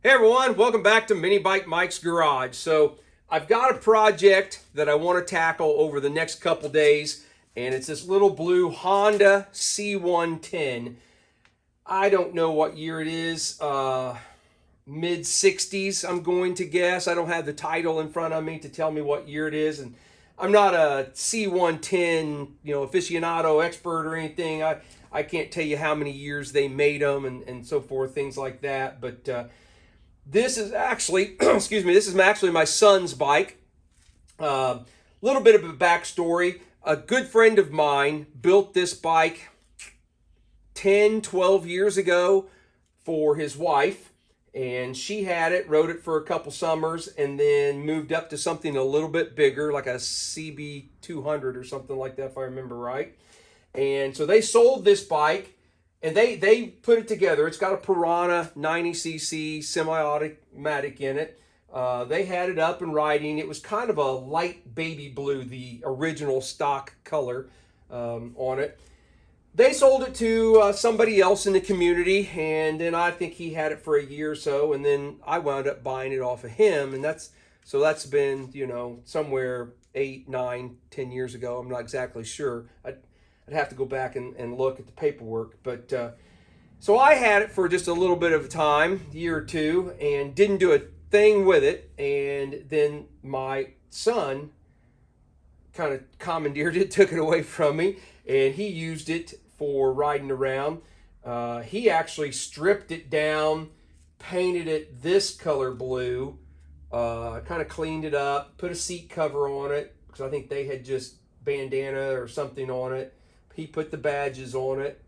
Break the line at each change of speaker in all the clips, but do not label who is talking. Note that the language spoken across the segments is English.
Hey everyone, welcome back to Mini Bike Mike's Garage. So I've got a project that I want to tackle over the next couple days, and it's this little blue Honda C110. I don't know what year it is, mid 60s I'm going to guess. I don't have the title in front of me to tell me what year it is, and I'm not a C110 aficionado expert or anything. I can't tell you how many years they made them and so forth, things like that, but this is actually, excuse me, this is actually my son's bike. Little bit of a backstory. A good friend of mine built this bike 10, 12 years ago for his wife, and she had it, rode it for a couple summers, and then moved up to something a little bit bigger, like a CB200 or something like that, if I remember right. And so they sold this bike, and they put it together. It's got a Piranha 90cc semi-automatic in it. They had it up and riding. It was kind of a light baby blue, the original stock color on it. They sold it to somebody else in the community, and then I think he had it for a year or so, and then I wound up buying it off of him, and that's been somewhere 8, 9, 10 years ago. I'm not exactly sure. I'd have to go back and look at the paperwork. But so I had it for just a little bit of time, year or two, and didn't do a thing with it. And then my son kind of commandeered it, took it away from me, and he used it for riding around. He actually stripped it down, painted it this color blue, kind of cleaned it up, put a seat cover on it, because I think they had just bandana or something on it. He put the badges on it.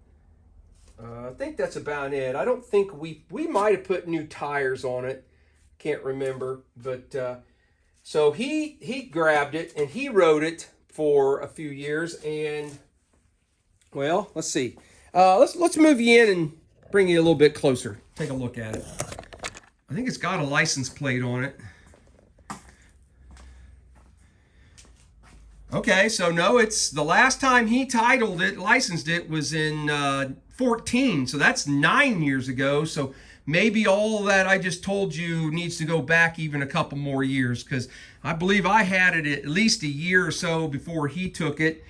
I think that's about it. I don't think we might have put new tires on it. Can't remember, but so he grabbed it and he rode it for a few years. And well, let's see. Let's move you in and bring you a little bit closer. Take a look at it. I think it's got a license plate on it. Okay, so no, it's the last time he titled it, licensed it, was in 14. So that's 9 years ago. So maybe all that I just told you needs to go back even a couple more years, because I believe I had it at least a year or so before he took it.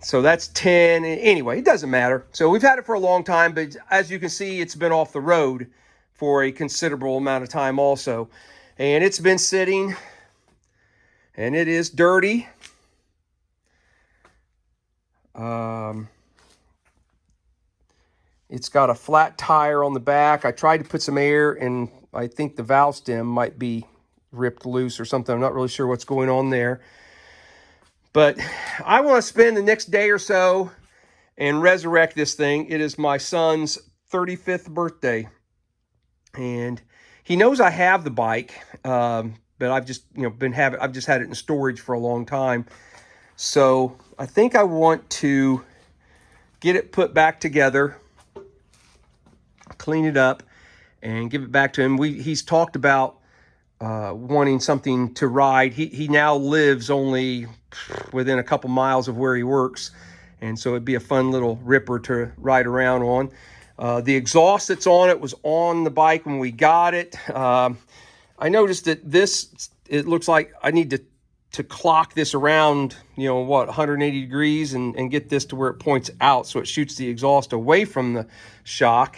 So that's 10. Anyway, it doesn't matter. So we've had it for a long time, but as you can see, it's been off the road for a considerable amount of time also. And it's been sitting, and it is dirty. It's got a flat tire on the back. I tried to put some air, and I think the valve stem might be ripped loose or something. I'm not really sure what's going on there. But I want to spend the next day or so and resurrect this thing. It is my son's 35th birthday, and he knows I have the bike, but I've just I've just had it in storage for a long time. So I think I want to get it put back together, clean it up, and give it back to him. He's talked about wanting something to ride. He now lives only within a couple miles of where he works, and so it'd be a fun little ripper to ride around on. The exhaust that's on it was on the bike when we got it. I noticed that it looks like I need to clock this around, 180 degrees and get this to where it points out so it shoots the exhaust away from the shock.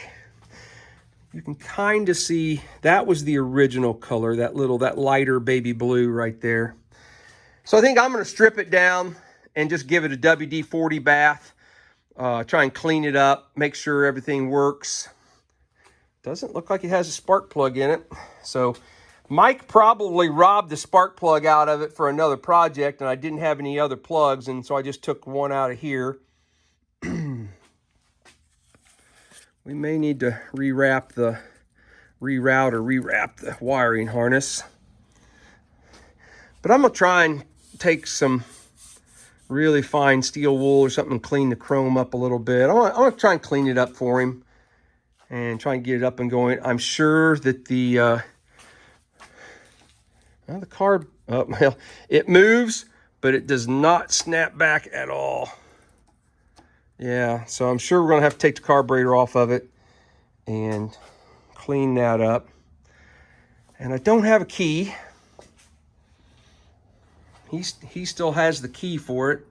You can kind of see that was the original color, that lighter baby blue right there. So I think I'm going to strip it down and just give it a WD-40 bath, try and clean it up, make sure everything works. Doesn't look like it has a spark plug in it. So Mike probably robbed the spark plug out of it for another project, and I didn't have any other plugs, and so I just took one out of here. We may need to reroute the wiring harness. But I'm going to try and take some really fine steel wool or something and clean the chrome up a little bit. I want to try and clean it up for him and try and get it up and going. I'm sure that the car, well, it moves, but it does not snap back at all. Yeah, so I'm sure we're going to have to take the carburetor off of it and clean that up. And I don't have a key. He still has the key for it.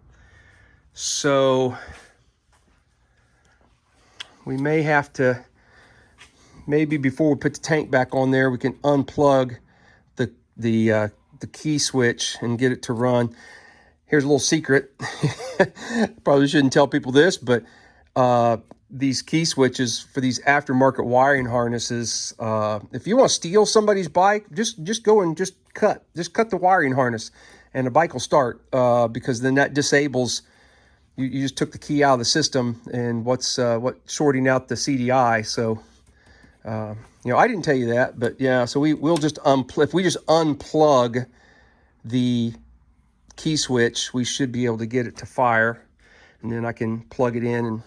So we may have to, maybe before we put the tank back on there, we can unplug the key switch and get it to run. Here's a little secret. Probably shouldn't tell people this, but these key switches for these aftermarket wiring harnesses, if you want to steal somebody's bike, just go and just cut the wiring harness and the bike will start, because then that disables, you just took the key out of the system, and what's shorting out the CDI. So you know, I didn't tell you that, but yeah, so we'll just if we just unplug the key switch, we should be able to get it to fire, and then I can plug it in and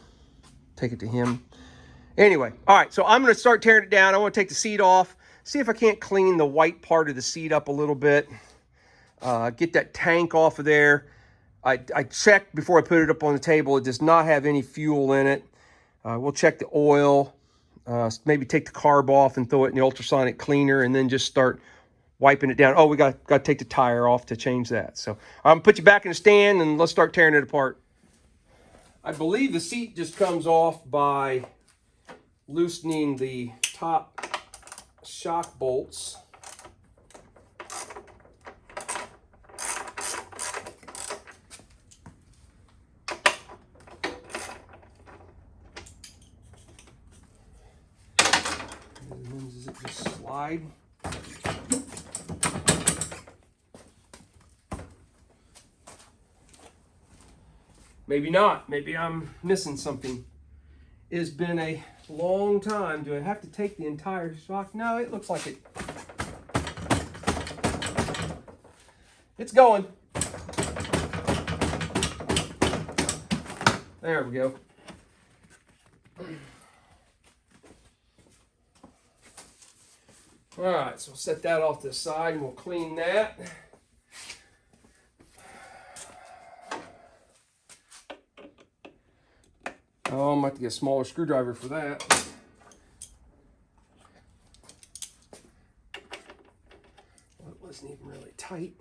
take it to him. Anyway, all right, so I'm going to start tearing it down. I want to take the seat off, see if I can't clean the white part of the seat up a little bit, get that tank off of there. I checked before I put it up on the table. It does not have any fuel in it. We'll check the oil, maybe take the carb off and throw it in the ultrasonic cleaner, and then just start wiping it down. Oh, we got to take the tire off to change that. So I'm going to put you back in the stand, and let's start tearing it apart. I believe the seat just comes off by loosening the top shock bolts. And then does it just slide? Maybe not. Maybe I'm missing something. It's been a long time. Do I have to take the entire shock? No, it looks like it. It's going. There we go. All right, so we'll set that off to the side and we'll clean that. Oh, I might have to get a smaller screwdriver for that. Well, it wasn't even really tight.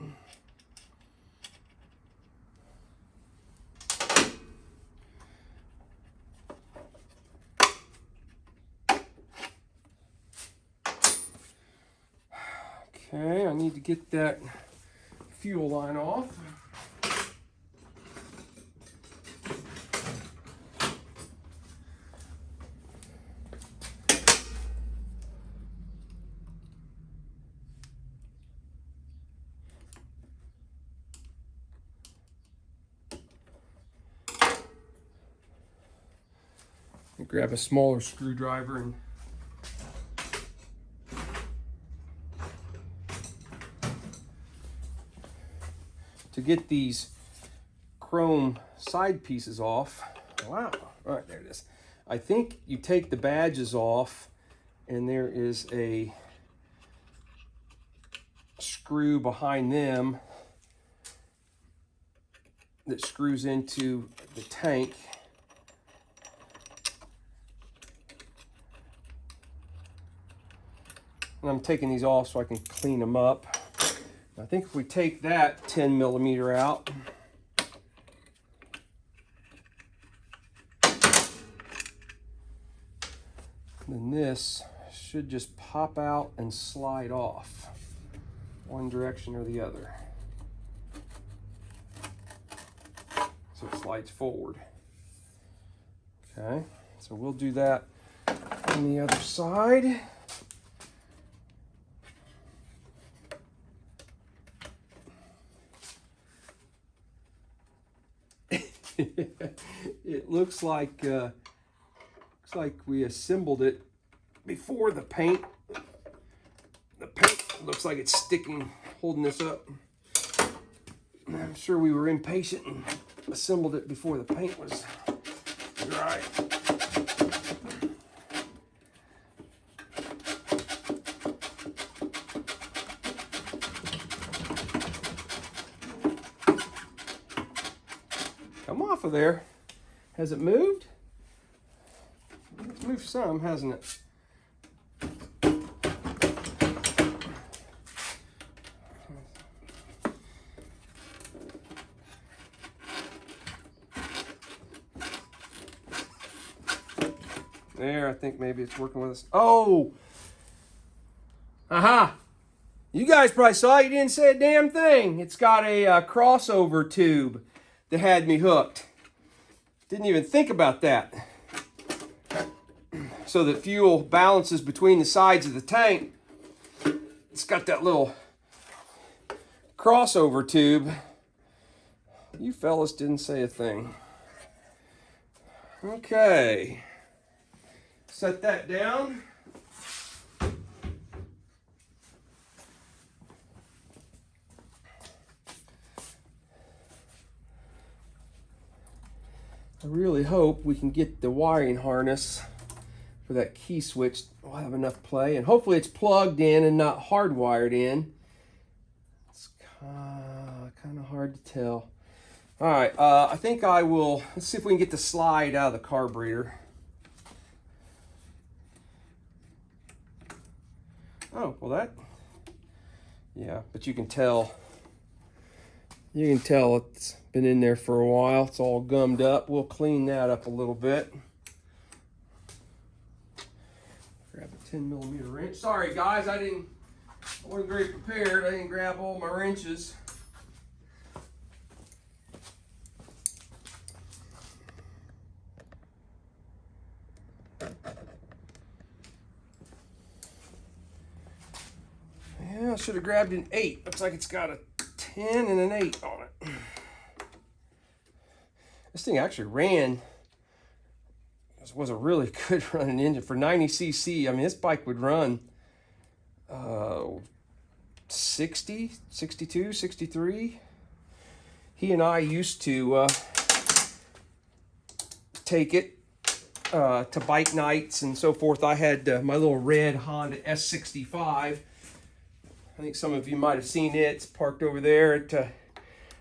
Okay, I need to get that fuel line off. Grab a smaller screwdriver and to get these chrome side pieces off. Wow. All right, there it is. I think you take the badges off and there is a screw behind them that screws into the tank. And I'm taking these off so I can clean them up. I think if we take that 10 millimeter out, then this should just pop out and slide off one direction or the other. So it slides forward. Okay, so we'll do that on the other side. It looks like we assembled it before the paint. The paint looks like it's sticking, holding this up. I'm sure we were impatient and assembled it before the paint was dry. Come off of there. Has it moved? It's moved some, hasn't it? There, I think maybe it's working with us. Oh! Aha! You guys probably saw it. You didn't say a damn thing. It's got a crossover tube that had me hooked. Didn't even think about that. So that fuel balances between the sides of the tank. It's got that little crossover tube. You fellas didn't say a thing. Okay. Set that down. I really hope we can get the wiring harness for that key switch. We'll have enough play, and hopefully it's plugged in and not hardwired in. It's kind of hard to tell. All right, I think I will, let's see if we can get the slide out of the carburetor. Oh, well yeah, but you can tell it's been in there for a while. It's all gummed up. We'll clean that up a little bit. Grab a 10mm wrench. Sorry guys, I wasn't very prepared. I didn't grab all my wrenches. Yeah, I should have grabbed an 8. Looks like it's got a 10 and an 8 on it. This thing actually ran. This was a really good running engine for 90cc. I mean, this bike would run 60, 62, 63. He and I used to take it to bike nights and so forth. I had my little red Honda S65. I think some of you might have seen it. It's parked over there.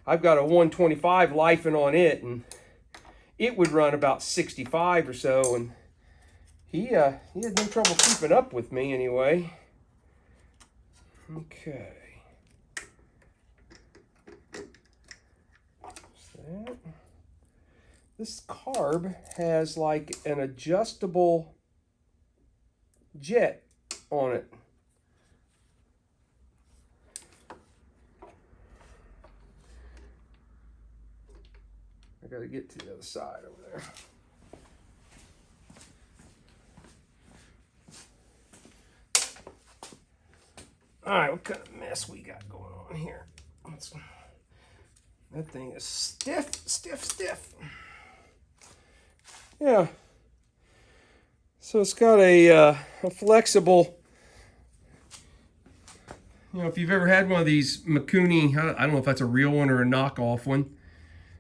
I've got a 125 lifing on it, and it would run about 65 or so, and he had no trouble keeping up with me anyway. Okay. That. This carb has like an adjustable jet on it. I gotta get to the other side over there. All right, what kind of mess we got going on here? That thing is stiff, stiff, stiff. Yeah. So it's got a flexible, if you've ever had one of these Mikuni, I don't know if that's a real one or a knockoff one,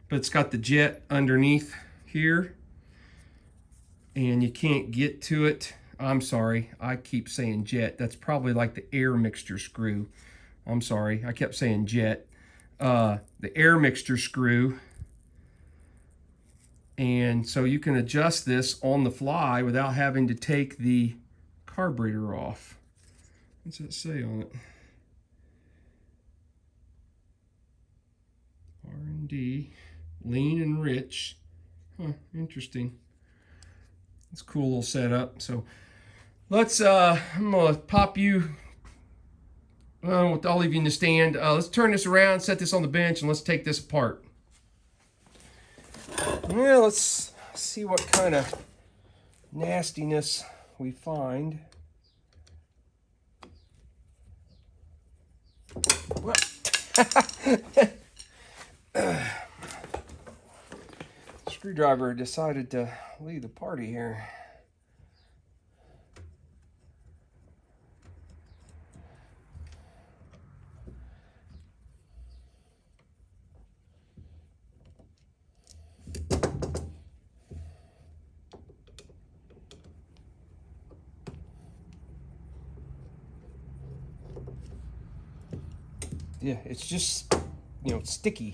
but it's got the jet underneath here, and you can't get to it. I'm sorry, I keep saying jet. That's probably like the air mixture screw. I'm sorry, I kept saying jet. The air mixture screw. And so you can adjust this on the fly without having to take the carburetor off. What's that say on it? R&D, lean and rich. Huh, interesting. It's a cool little setup. So let's, I'm gonna pop you, I'll leave you in the stand. Let's turn this around, set this on the bench, and let's take this apart. Yeah, let's see what kind of nastiness we find. Well, screwdriver decided to leave the party here. Yeah, it's just, it's sticky.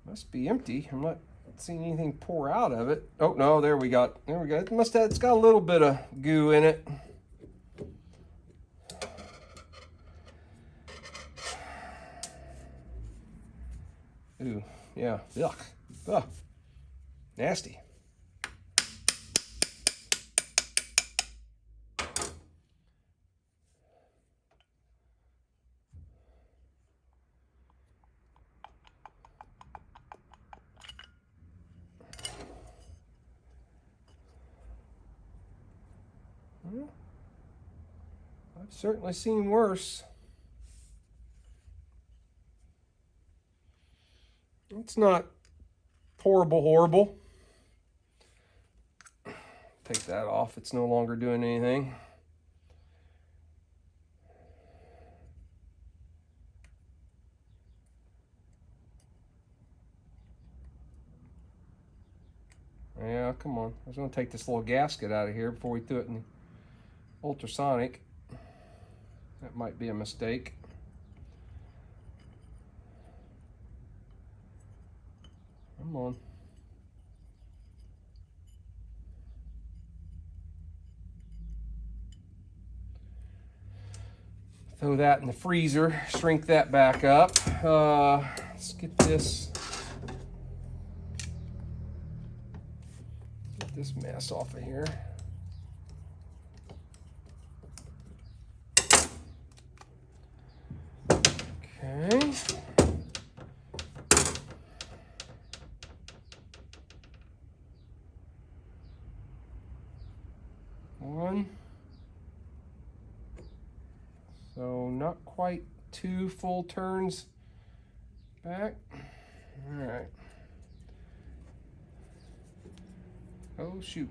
Must be empty. I'm not seeing anything pour out of it. Oh no, there we go. It's got a little bit of goo in it. Ooh, yeah, yuck. Ugh. Nasty. Well, I've certainly seen worse. It's not horrible. Take that off. It's no longer doing anything. Yeah, come on. I was going to take this little gasket out of here before we threw it in the ultrasonic. That might be a mistake. Come on. Throw that in the freezer, shrink that back up. Let's get this mess off of here. Okay. One. So not quite 2 full turns back. All right. Oh, shoot.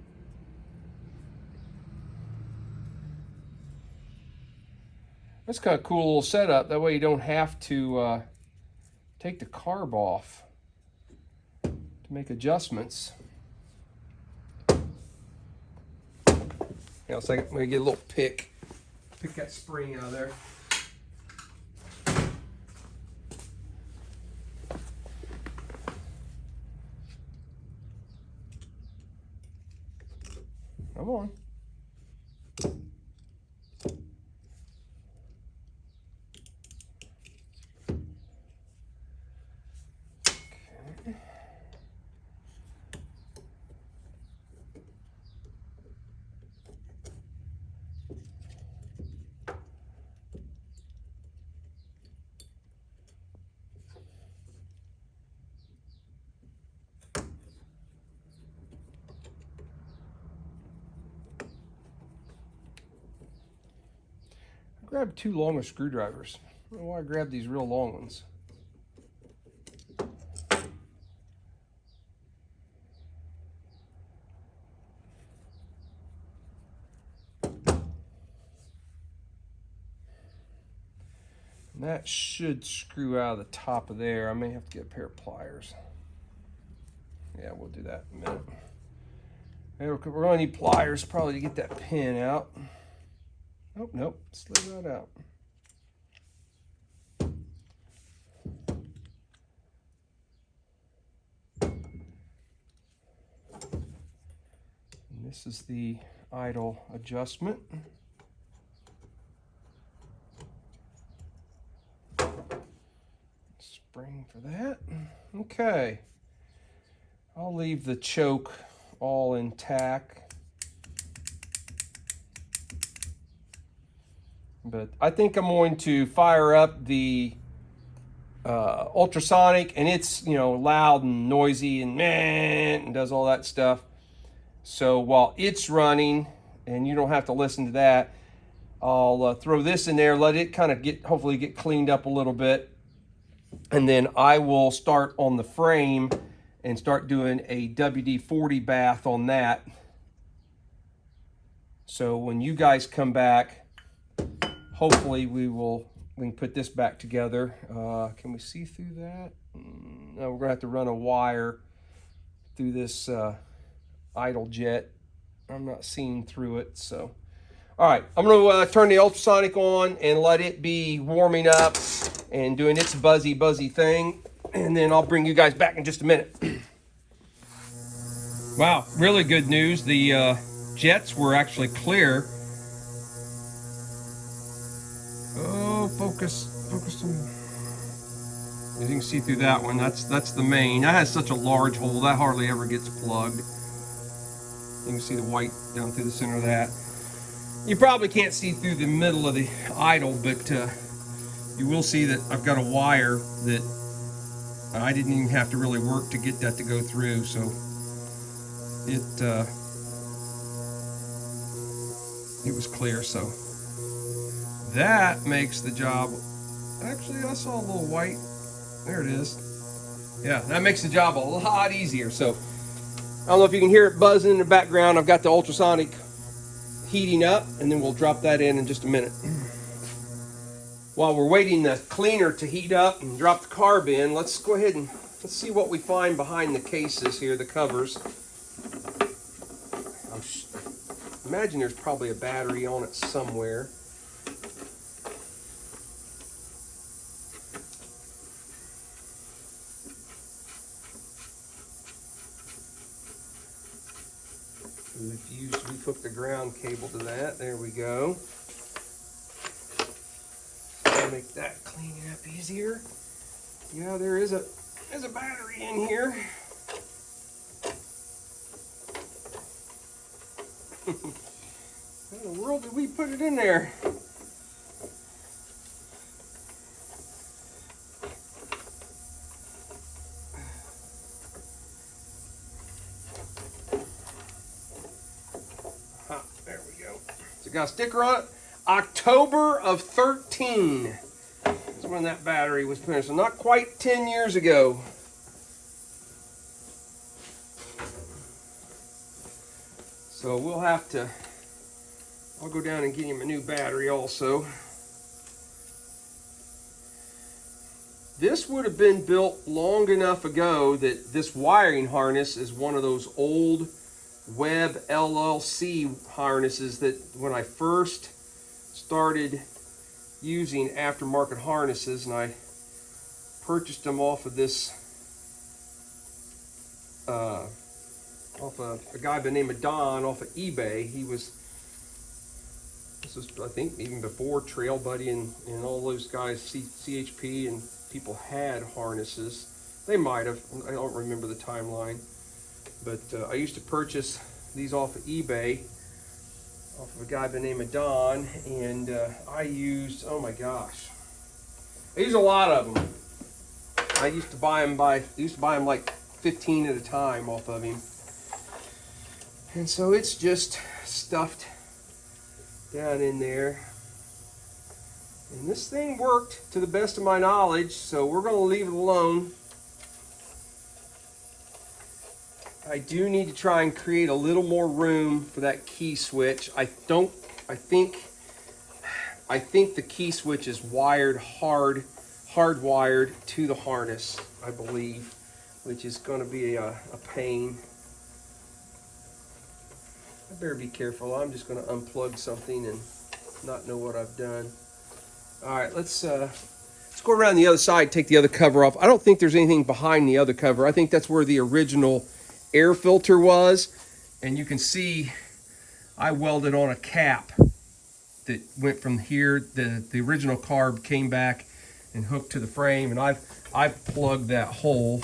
That's kind of a cool little setup. That way you don't have to take the carb off to make adjustments. Now, so I'm going to get a little pick that spring out of there. Come on. Okay. I grabbed 2 longer screwdrivers. I don't know why I grabbed these real long ones. And that should screw out of the top of there. I may have to get a pair of pliers. Yeah, we'll do that in a minute. We're going to need pliers probably to get that pin out. Oh, nope, slid that out. And this is the idle adjustment. Spring for that. Okay. I'll leave the choke all intact. But I think I'm going to fire up the ultrasonic, and it's, you know, loud and noisy and man and does all that stuff. So while it's running and you don't have to listen to that, I'll throw this in there, let it kind of hopefully get cleaned up a little bit. And then I will start on the frame and start doing a WD-40 bath on that. So when you guys come back, hopefully we can put this back together. Can we see through that? No, we're gonna have to run a wire through this idle jet. I'm not seeing through it, so. All right, I'm gonna turn the ultrasonic on and let it be warming up and doing its buzzy thing. And then I'll bring you guys back in just a minute. Wow, really good news. The jets were actually clear. Oh, focus on. As you can see through that one, that's the main. That has such a large hole, that hardly ever gets plugged. You can see the white down through the center of that. You probably can't see through the middle of the idle, but you will see that I've got a wire that I didn't even have to really work to get that to go through, so it was clear. So that makes the job, actually I saw a little white, there it is. Yeah, that makes the job a lot easier. So I don't know if you can hear it buzzing in the background. I've got the ultrasonic heating up, and then we'll drop that in just a minute. While we're waiting the cleaner to heat up and drop the carb in, let's go ahead and let's see what we find behind the cases here, the covers. I imagine there's probably a battery on it somewhere. We've hooked the ground cable to that. There we go. Make that cleaning up easier. Yeah, there's a battery in here. How in the world did we put it in there? There we go. So it got a sticker on it. October of 13 is when that battery was put in, so not quite 10 years ago. So we'll have to, I'll go down and get him a new battery also. This would have been built long enough ago that this wiring harness is one of those old Webb LLC harnesses that when I first started using aftermarket harnesses, and I purchased them off of this off of a guy by the name of Don off of eBay. This was I think even before Trail Buddy and all those guys, CHP and people had harnesses. They might have, I don't remember the timeline, but I used to purchase these off of eBay off of a guy by the name of Don, and I used, oh my gosh, I used a lot of them. I used to buy them like 15 at a time off of him, and so it's just stuffed down in there, and this thing worked to the best of my knowledge, so we're going to leave it alone. I do need to try and create a little more room for that key switch. I think the key switch is hardwired to the harness, I believe, which is going to be a pain. I better be careful. I'm just going to unplug something and not know what I've done. All right, let's go around the other side, take the other cover off. I don't think there's anything behind the other cover. I think that's where the original air filter was, and you can see I welded on a cap that went from here. The original carb came back and hooked to the frame, and I've plugged that hole.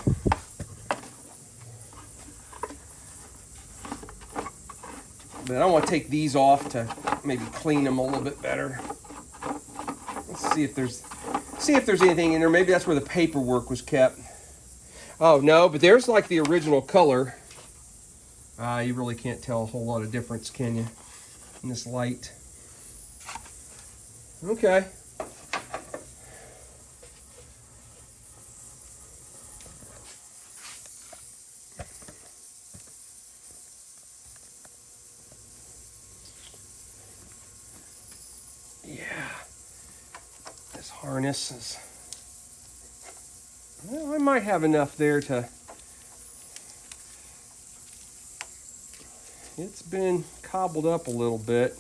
But I want to take these off to maybe clean them a little bit better. Let's see if there's anything in there. Maybe that's where the paperwork was kept. Oh no, but there's like the original color. You really can't tell a whole lot of difference, can you, in this light? Okay. Yeah. This harness is, well, I might have enough there to, it's been cobbled up a little bit,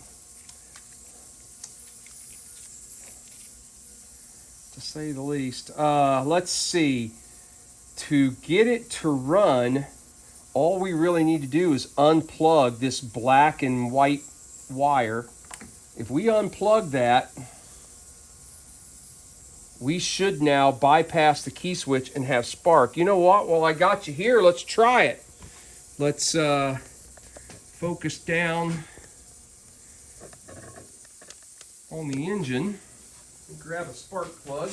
to say the least. Let's see. To get it to run, all we really need to do is unplug this black and white wire. If we unplug that, we should now bypass the key switch and have spark. You know what? While I got you here, let's try it. Let's focus down on the engine and grab a spark plug.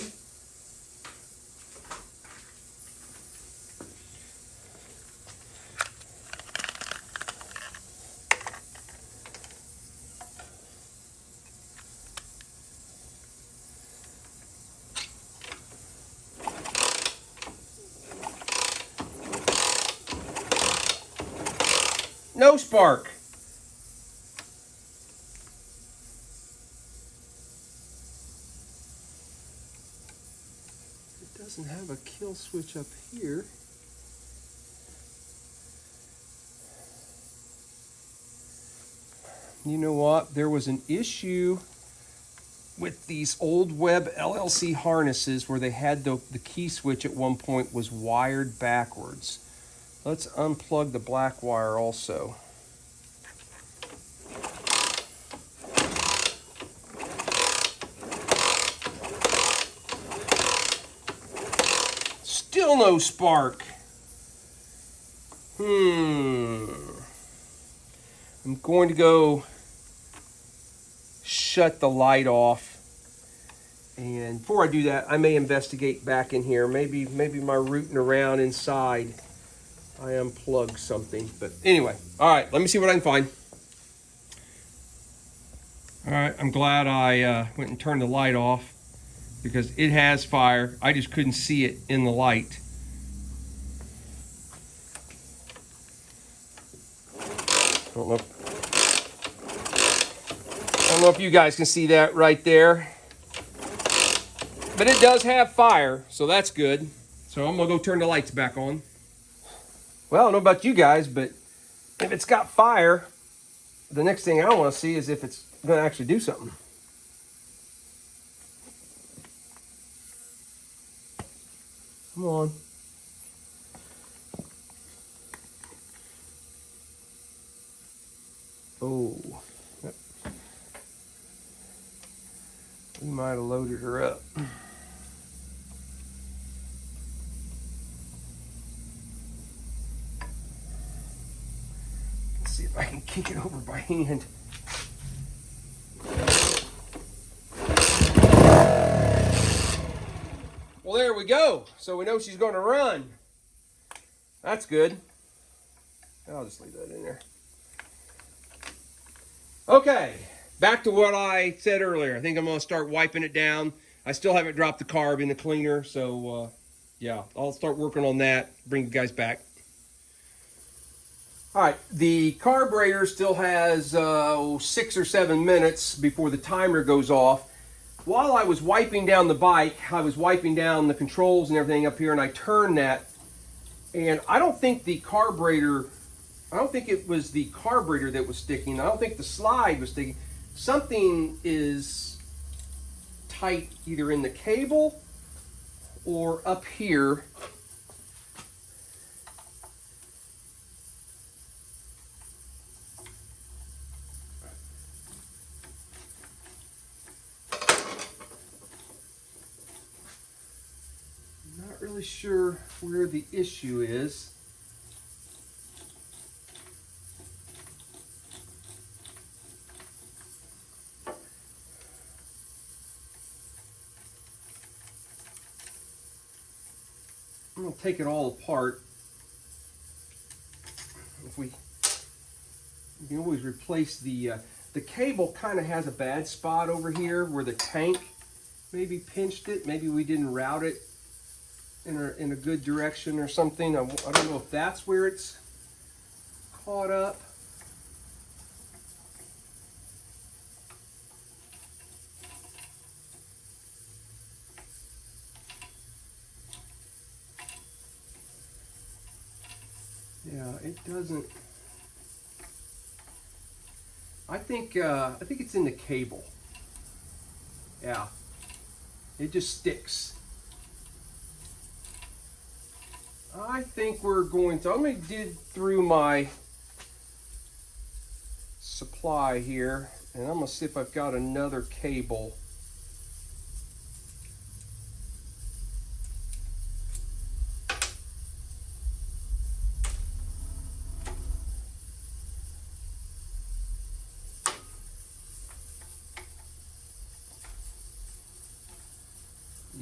No spark. It doesn't have a kill switch up here. You know what? There was an issue with these old Webb LLC harnesses where they had the key switch at one point was wired backwards. Let's unplug the black wire also. Still no spark. I'm going to go shut the light off. And before I do that, I may investigate back in here. Maybe my rooting around inside, I unplugged something. But anyway, all right, let me see what I can find. All right, I'm glad I went and turned the light off because it has fire. I just couldn't see it in the light. I don't know if you guys can see that right there. But it does have fire, so that's good. So I'm gonna go turn the lights back on. Well, I don't know about you guys, but if it's got fire, the next thing I want to see is if it's gonna actually do something. Come on. Oh. Yep. We might have loaded her up. Let's see if I can kick it over by hand. Well, there we go. So we know she's going to run. That's good. I'll just leave that in there. Okay, back to what I said earlier. I think I'm going to start wiping it down. I still haven't dropped the carb in the cleaner, so yeah, I'll start working on that, bring you guys back. All right, the carburetor still has 6 or 7 minutes before the timer goes off. While I was wiping down the bike, I was wiping down the controls and everything up here, and I turned that, and I don't think the carburetor, I don't think it was the carburetor that was sticking. I don't think the slide was sticking. Something is tight either in the cable or up here. I'm not really sure where the issue is. I'm going to take it all apart. If we can always replace the cable kind of has a bad spot over here where the tank maybe pinched it. Maybe we didn't route it in a good direction or something. I don't know if that's where it's caught up. Yeah, it doesn't. I think it's in the cable. Yeah, it just sticks. I think we're going to. I'm going to dig through my supply here, and I'm going to see if I've got another cable.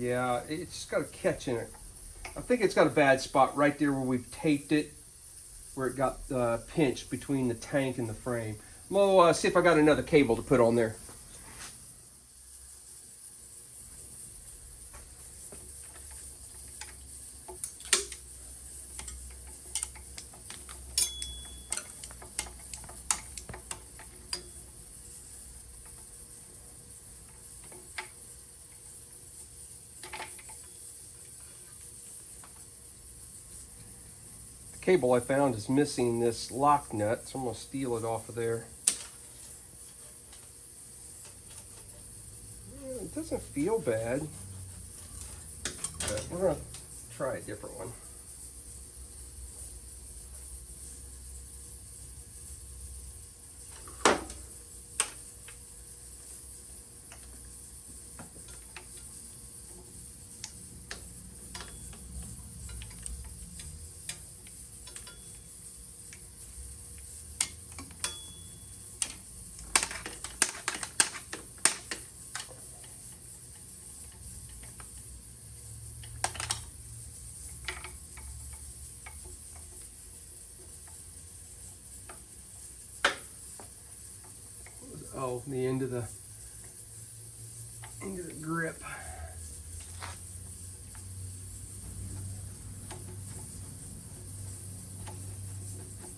Yeah, it's just got a catch in it. I think it's got a bad spot right there where we've taped it, where it got pinched between the tank and the frame. I'm gonna see if I got another cable to put on there. Cable I found is missing this lock nut, so I'm going to steal it off of there. It doesn't feel bad, but we're going to try a different one. Oh, the end of the grip.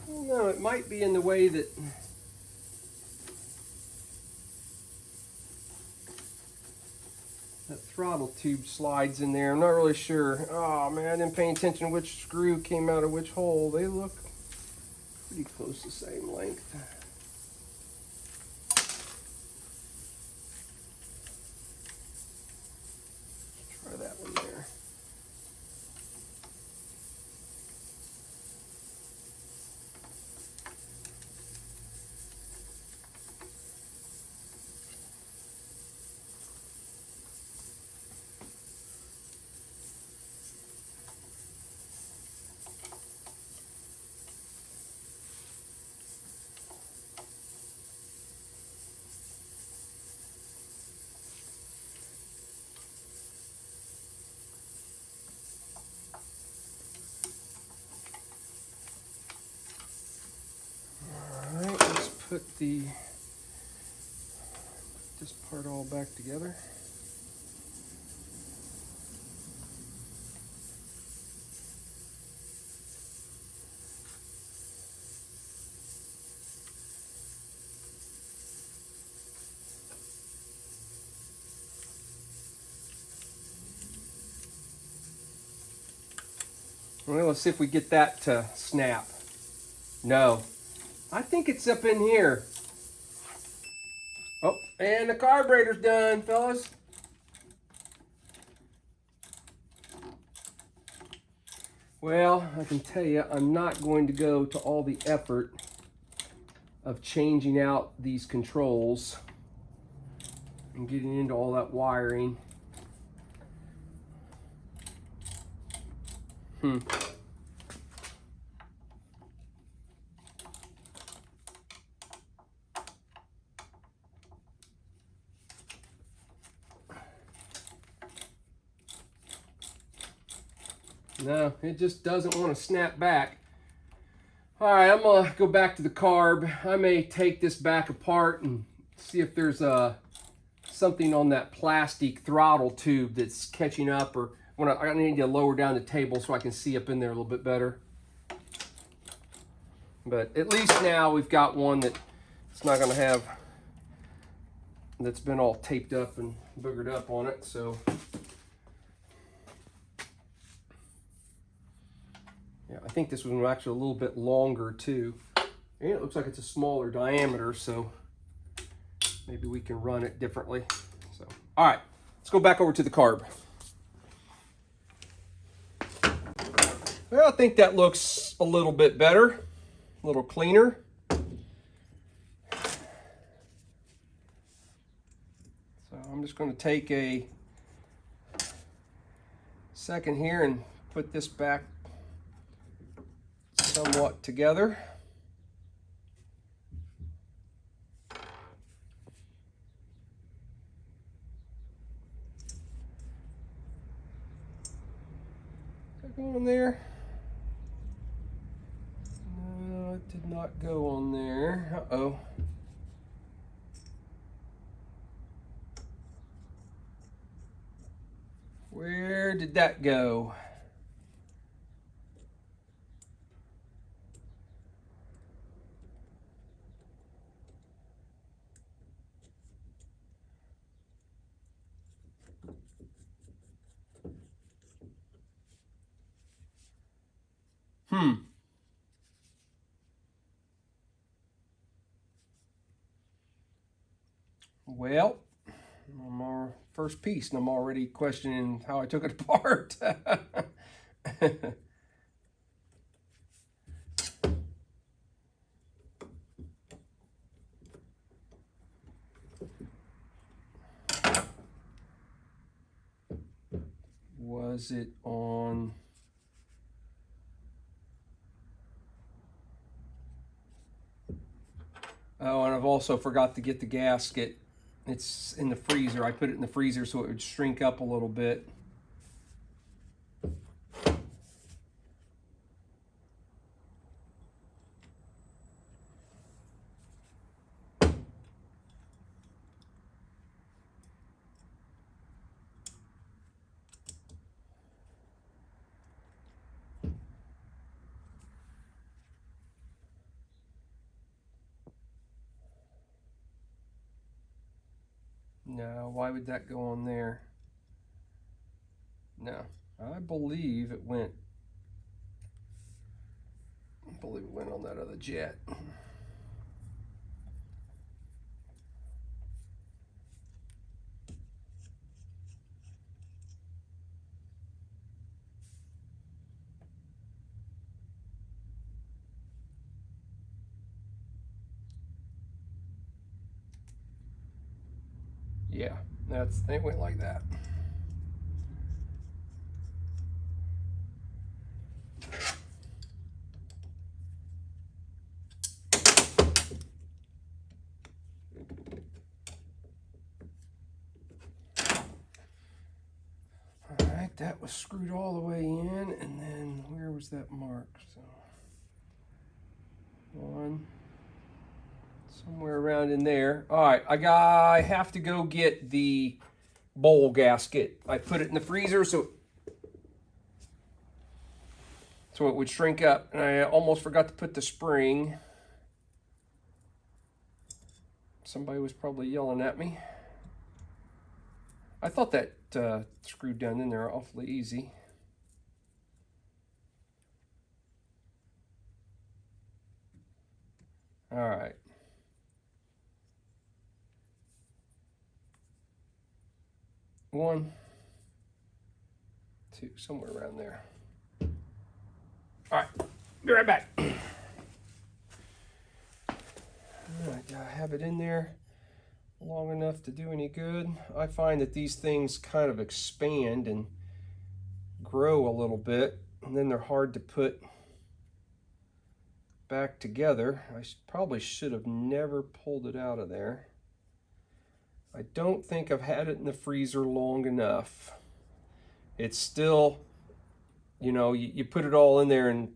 No, it might be in the way that that throttle tube slides in there. I'm not really sure. Oh man, I didn't pay attention to which screw came out of which hole. They look pretty close to the same length. Try that one there. Put this part all back together. Well, let's see if we get that to snap. No. I think it's up in here. Oh, and the carburetor's done, fellas. Well, I can tell you, I'm not going to go to all the effort of changing out these controls and getting into all that wiring. No, it just doesn't want to snap back. All right, I'm gonna go back to the carb. I may take this back apart and see if there's something on that plastic throttle tube that's catching up, or when I need to lower down the table so I can see up in there a little bit better. But at least now we've got one that it's not gonna have, that's been all taped up and boogered up on it, so. Yeah, I think this one was actually a little bit longer too. And it looks like it's a smaller diameter, so maybe we can run it differently. So, all right, let's go back over to the carb. Well, I think that looks a little bit better, a little cleaner. So I'm just going to take a second here and put this back somewhat together. go on there? No, it did not go on there. Uh-oh. Where did that go? Well, I'm our first piece, and I'm already questioning how I took it apart. Was it on? Oh, and I've also forgot to get the gasket. It's in the freezer. I put it in the freezer so it would shrink up a little bit. No, why would that go on there? No, I believe it went on that other jet. Yeah, it went like that. All right, that was screwed all the way in, and then where was that mark? So one, somewhere around in there. All right, I have to go get the bowl gasket. I put it in the freezer so it would shrink up, and I almost forgot to put the spring. Somebody was probably yelling at me. I thought that screwed down in there awfully easy. All right. One, two, somewhere around there. All right, be right back. All right, do I have it in there long enough to do any good? I find that these things kind of expand and grow a little bit, and then they're hard to put back together. I probably should have never pulled it out of there. I don't think I've had it in the freezer long enough. It's still, you know, you put it all in there and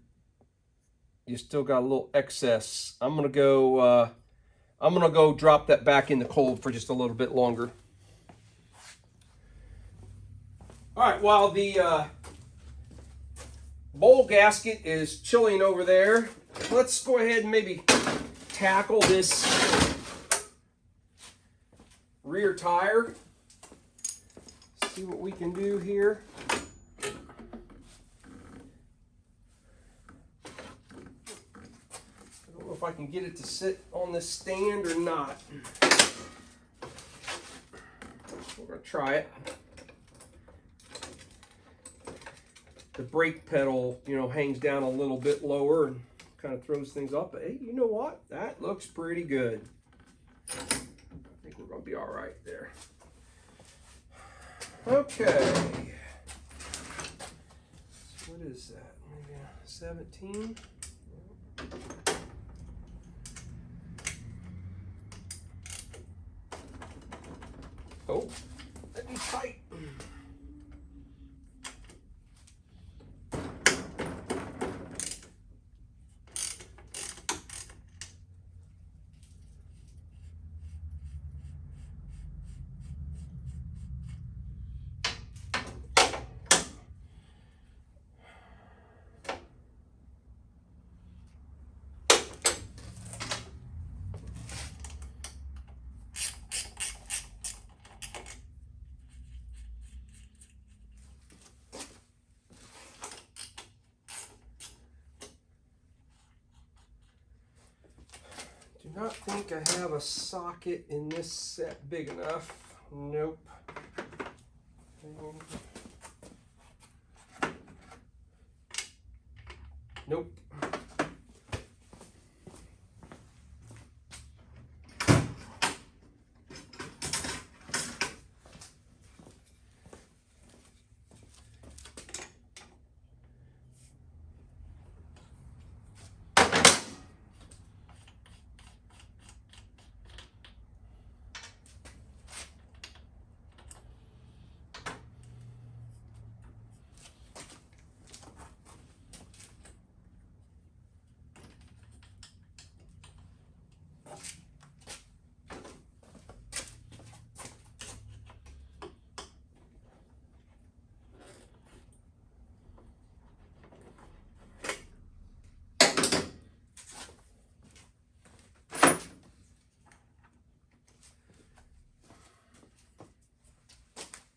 you still got a little excess. I'm gonna go drop that back in the cold for just a little bit longer. All right, while the bowl gasket is chilling over there, let's go ahead and maybe tackle this rear tire. See what we can do here. I don't know if I can get it to sit on this stand or not. We're gonna try it. The brake pedal, you know, hangs down a little bit lower and kind of throws things up. But hey, you know what? That looks pretty good. I think we're gonna be all right there. Okay. So what is that? Maybe 17? Oh, that is tight. not think I have a socket in this set big enough. Nope. Nope.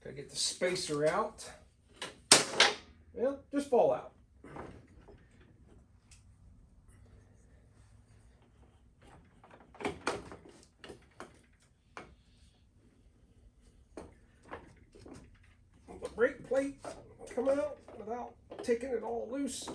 Gotta get the spacer out. Well, just fall out. The brake plate come out without taking it all loose.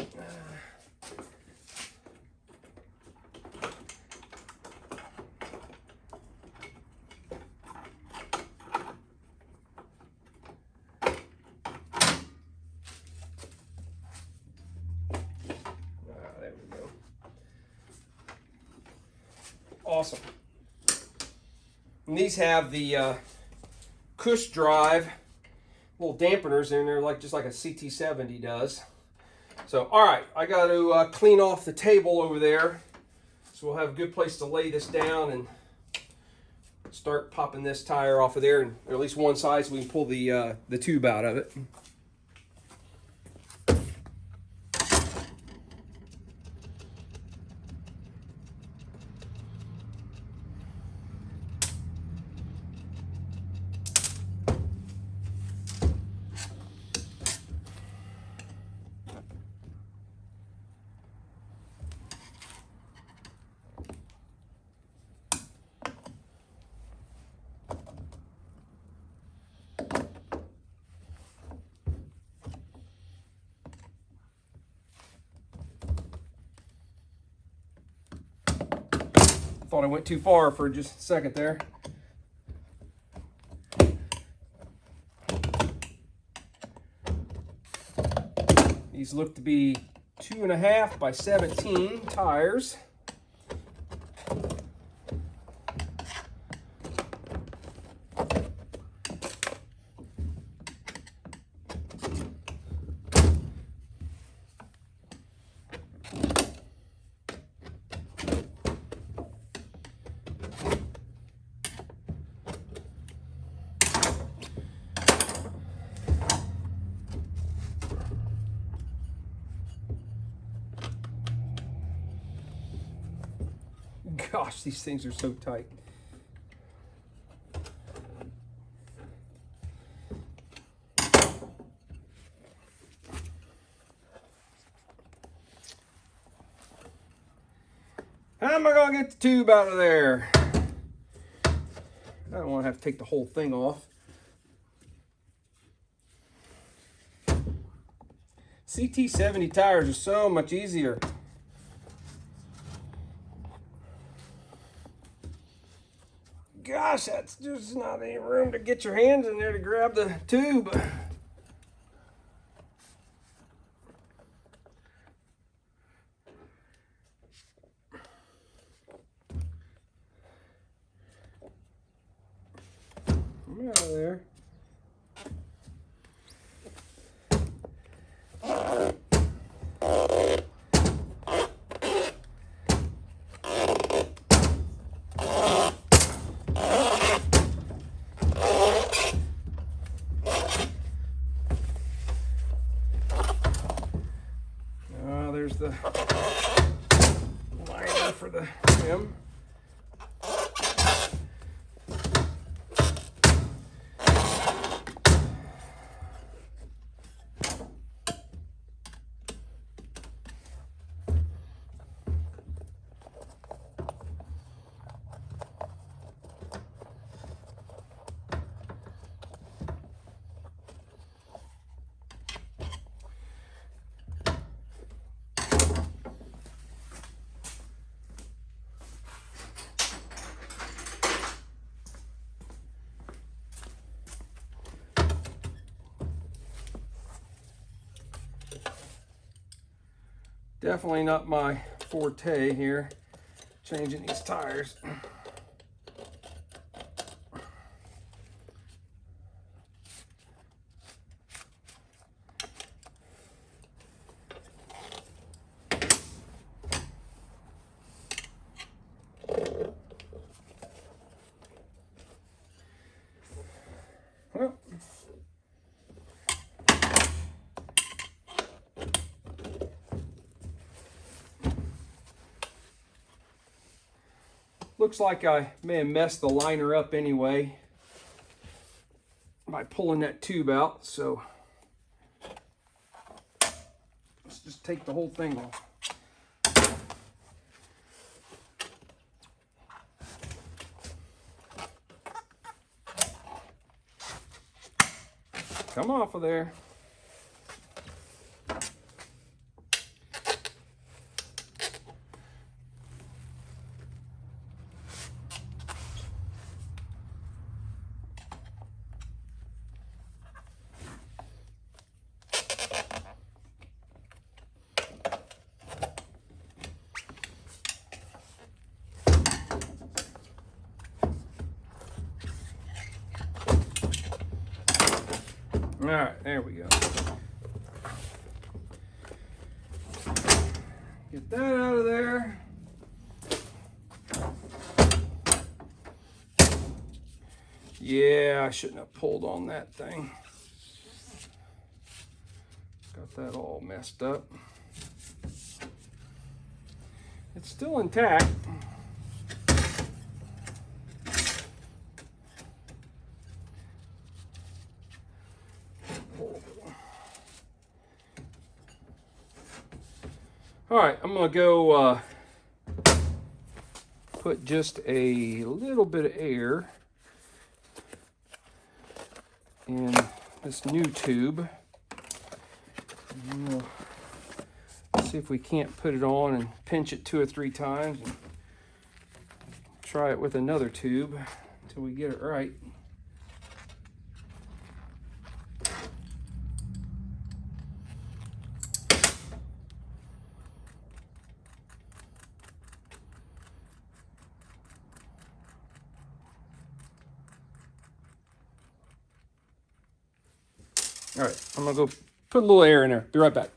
Awesome. And these have the cush drive little dampeners in there, like just like a CT70 does. So, all right, I got to clean off the table over there, so we'll have a good place to lay this down and start popping this tire off of there, and or at least one side, so we can pull the tube out of it. Thought I went too far for just a second there. These look to be 2.5 by 17 tires. Gosh, these things are so tight. How am I going to get the tube out of there? I don't want to have to take the whole thing off. CT70 tires are so much easier. Gosh, that's just not any room to get your hands in there to grab the tube. I'm out of there. There's the liner for the rim. Definitely not my forte here, changing these tires. Well, looks like I may have messed the liner up anyway by pulling that tube out, so let's just take the whole thing off. Come off of there. All right, there we go. Get that out of there. Yeah, I shouldn't have pulled on that thing. Got that all messed up. It's still intact. All right, I'm gonna go put just a little bit of air in this new tube. And we'll see if we can't put it on and pinch it 2 or 3 times and try it with another tube until we get it right. All right, I'm gonna go put a little air in there. Be right back.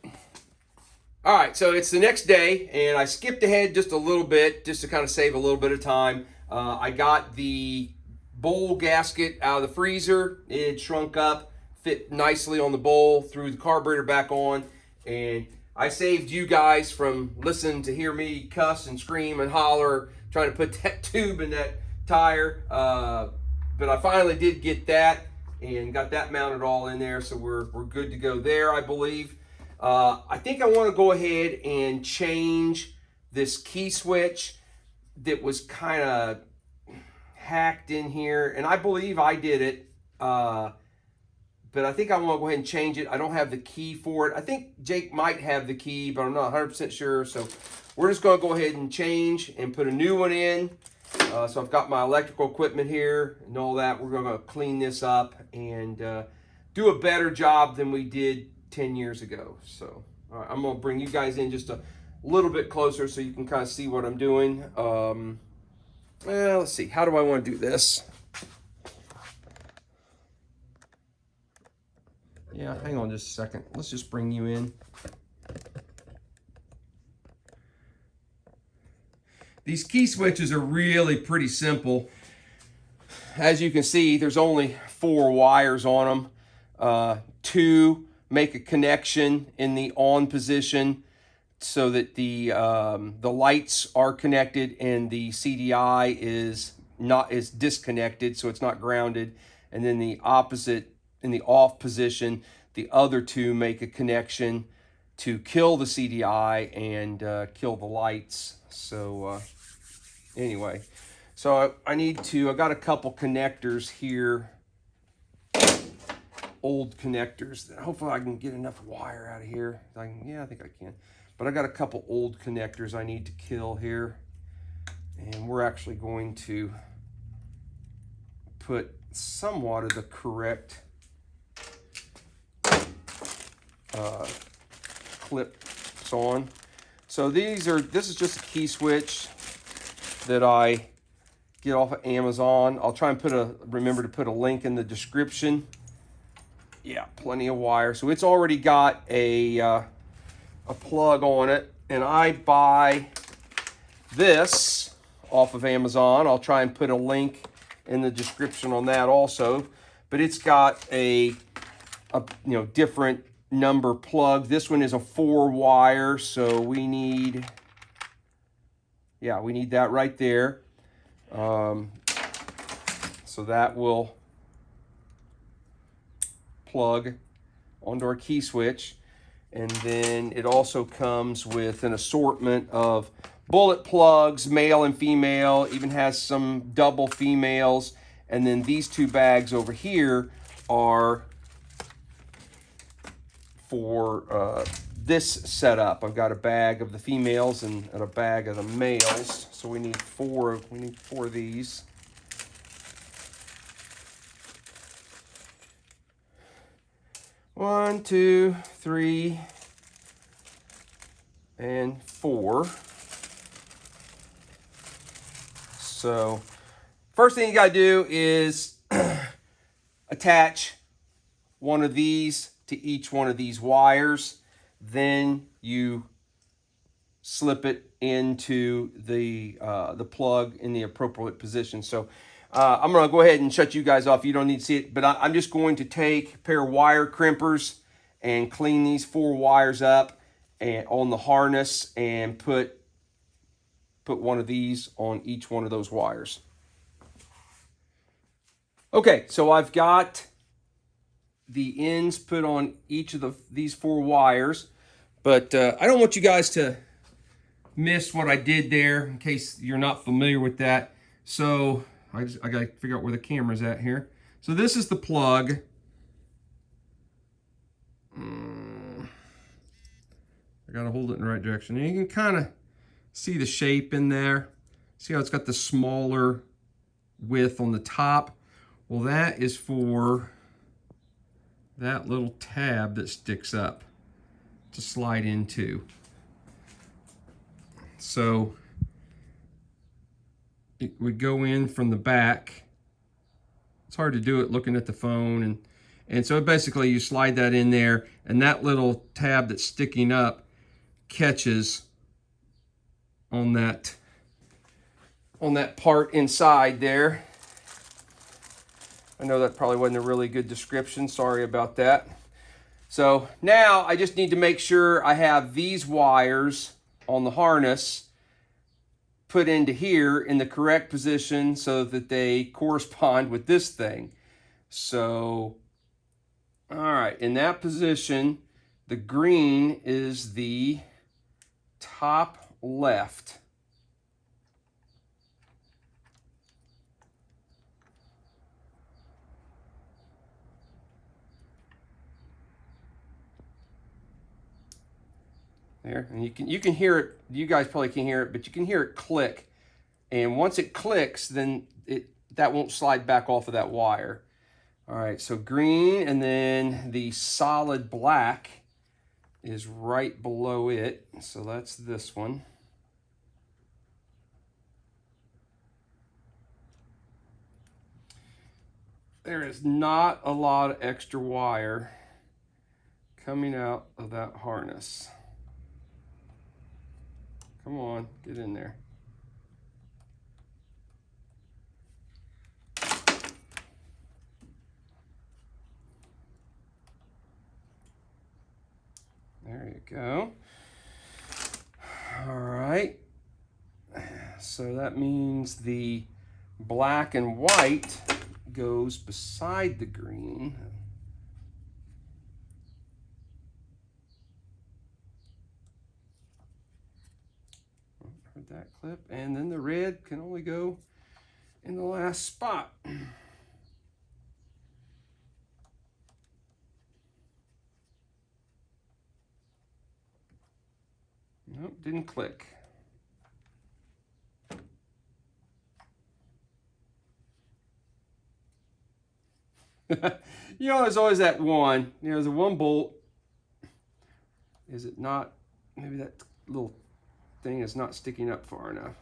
All right, so it's the next day, and I skipped ahead just a little bit just to kind of save a little bit of time. I got the bowl gasket out of the freezer. It had shrunk up, fit nicely on the bowl, threw the carburetor back on, and I saved you guys from listening to hear me cuss and scream and holler trying to put that tube in that tire. But I finally did get that and got that mounted all in there, so we're good to go there, I believe. I think I want to go ahead and change this key switch that was kind of hacked in here, and I believe I did it, but I think I want to go ahead and change it. I don't have the key for it. I think Jake might have the key, but I'm not 100% sure, so we're just going to go ahead and change and put a new one in. So I've got my electrical equipment here and all that. We're going to clean this up and do a better job than we did 10 years ago. So all right, I'm going to bring you guys in just a little bit closer so you can kind of see what I'm doing. Well, let's see. How do I want to do this? Yeah, hang on just a second. Let's just bring you in. These key switches are really pretty simple. As you can see, there's only 4 wires on them. 2 make a connection in the on position so that the lights are connected and the CDI is disconnected, so it's not grounded. And then the opposite, in the off position, the other 2 make a connection to kill the CDI and kill the lights. So anyway, so I got a couple connectors here, old connectors. Hopefully I can get enough wire out of here. Yeah, I think I can. But I got a couple old connectors I need to kill here. And we're actually going to put somewhat of the correct clips on. So this is just a key switch that I get off of Amazon. I'll try and remember to put a link in the description. Yeah, plenty of wire. So it's already got a plug on it, and I buy this off of Amazon. I'll try and put a link in the description on that also. But it's got a different number plug. This one is a 4-wire, so we need that right there. So that will plug onto our key switch. And then it also comes with an assortment of bullet plugs, male and female, even has some double females. And then these 2 bags over here are for this setup. I've got a bag of the females and a bag of the males. So we need 4 of these. One, 2, 3, and 4. So first thing you gotta do is attach one of these to each one of these wires. Then you slip it into the plug in the appropriate position. So I'm going to go ahead and shut you guys off. You don't need to see it, but I'm just going to take a pair of wire crimpers and clean these 4 wires up and on the harness and put one of these on each one of those wires. Okay, so I've got the ends put on each of these 4 wires, but I don't want you guys to miss what I did there in case you're not familiar with that. So I got to figure out where the camera's at here. So this is the plug. I got to hold it in the right direction. And you can kind of see the shape in there. See how it's got the smaller width on the top? Well, that is for that little tab that sticks up to slide into. So it would go in from the back. It's hard to do it looking at the phone. And so basically you slide that in there, and that little tab that's sticking up catches on that part inside there. I know that probably wasn't a really good description. Sorry about that. So now I just need to make sure I have these wires on the harness put into here in the correct position so that they correspond with this thing. So, all right, in that position, the green is the top left. There, and you can hear it. You guys probably can't hear it, but you can hear it click. And once it clicks, then that won't slide back off of that wire. All right, so green, and then the solid black is right below it. So that's this one. There is not a lot of extra wire coming out of that harness. Come on, get in there. There you go. All right. So that means the black and white goes beside the green. That clip, and then the red can only go in the last spot. Nope, didn't click. You know, there's always that one. You know, there's a one bolt. Is it not? Maybe that little thing is not sticking up far enough.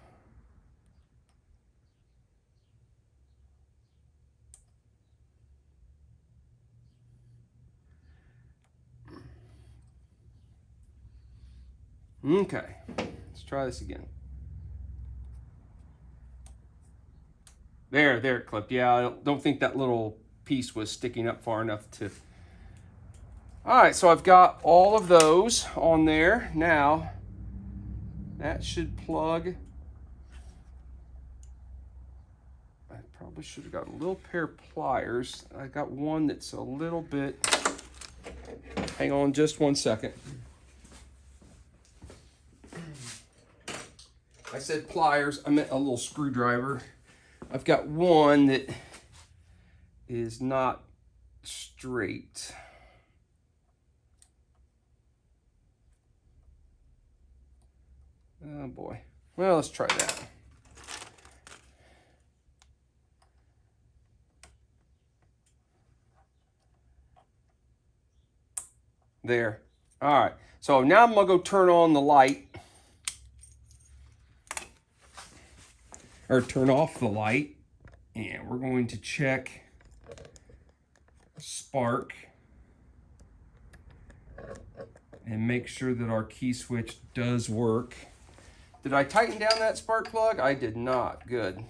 Okay, let's try this again. There it clipped. Yeah, I don't think that little piece was sticking up far enough to... All right, so I've got all of those on there. Now, that should plug. I probably should have got a little pair of pliers. I got one that's a little bit... Hang on just one second. I said pliers, I meant a little screwdriver. I've got one that is not straight. Oh boy. Well, let's try that. There. All right. So now I'm going to go turn on the light. Or turn off the light. And we're going to check spark. And make sure that our key switch does work. Did I tighten down that spark plug? I did not. Good.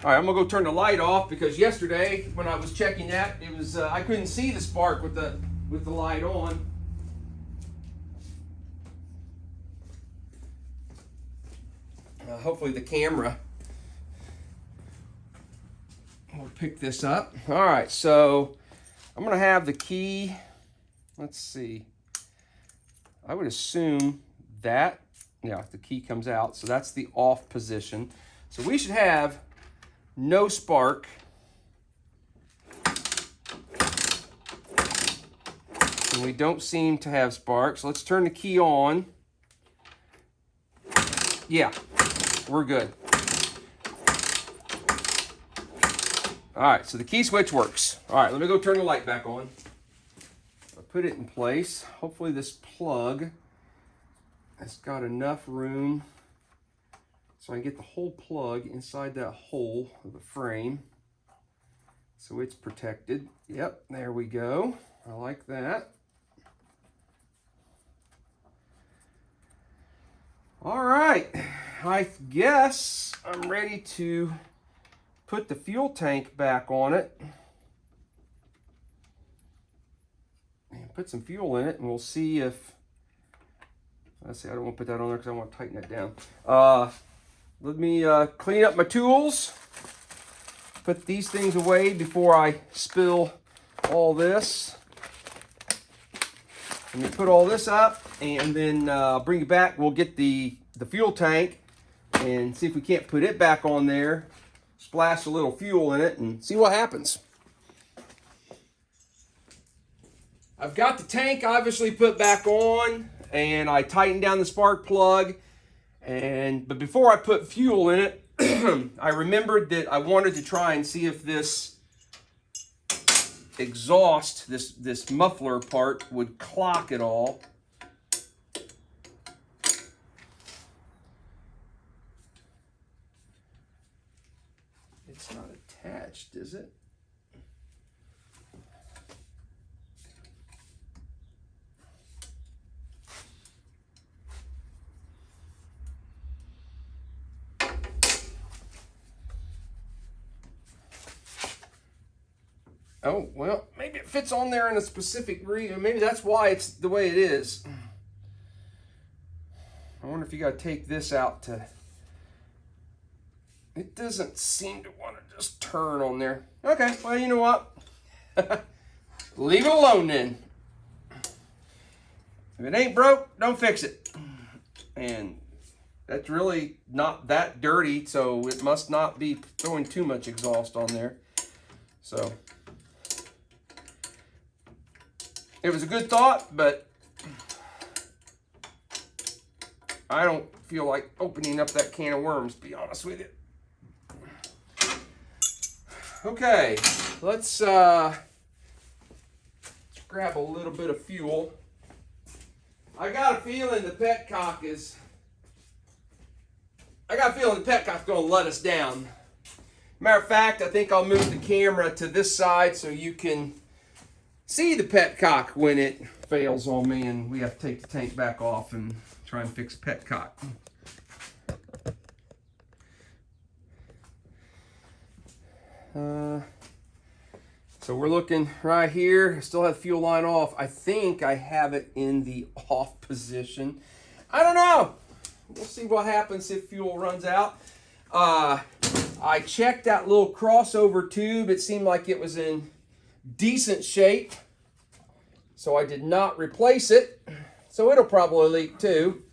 All right, I'm gonna go turn the light off because yesterday when I was checking that, it was I couldn't see the spark with the light on. Hopefully the camera will pick this up. All right, so I'm gonna have the key. Let's see. I would assume that, yeah, the key comes out, so that's the off position. So we should have no spark. And we don't seem to have spark. So let's turn the key on. Yeah, we're good. All right, so the key switch works. All right, let me go turn the light back on. I'll put it in place. Hopefully this plug has got enough room so I can get the whole plug inside that hole of the frame so it's protected. Yep, there we go. I like that. All right, I guess I'm ready to put the fuel tank back on it and put some fuel in it, and we'll see if, let's see, I don't want to put that on there because I want to tighten that down. Let me clean up my tools, put these things away before I spill all this. Let me put all this up, and then bring it back. We'll get the fuel tank and see if we can't put it back on there, splash a little fuel in it, and see what happens. I've got the tank obviously put back on, and I tightened down the spark plug. But before I put fuel in it, I remembered that I wanted to try and see if this exhaust, this muffler part, would clock at all. It's not attached, is it? Oh, well, maybe it fits on there in a specific region. Maybe that's why it's the way it is. I wonder if you got to take this out to... It doesn't seem to want to just turn on there. Okay, well, you know what? Leave it alone then. If it ain't broke, don't fix it. And that's really not that dirty, so it must not be throwing too much exhaust on there. So... it was a good thought, but I don't feel like opening up that can of worms, to be honest with you. Okay, let's grab a little bit of fuel. I got a feeling the petcock is going to let us down. Matter of fact, I think I'll move the camera to this side so you can see the petcock when it fails on me and we have to take the tank back off and try and fix the petcock. So we're looking right here. I still have the fuel line off. I think I have it in the off position. I don't know. We'll see what happens if fuel runs out. I checked that little crossover tube. It seemed like it was in decent shape. So I did not replace it. So it'll probably leak too.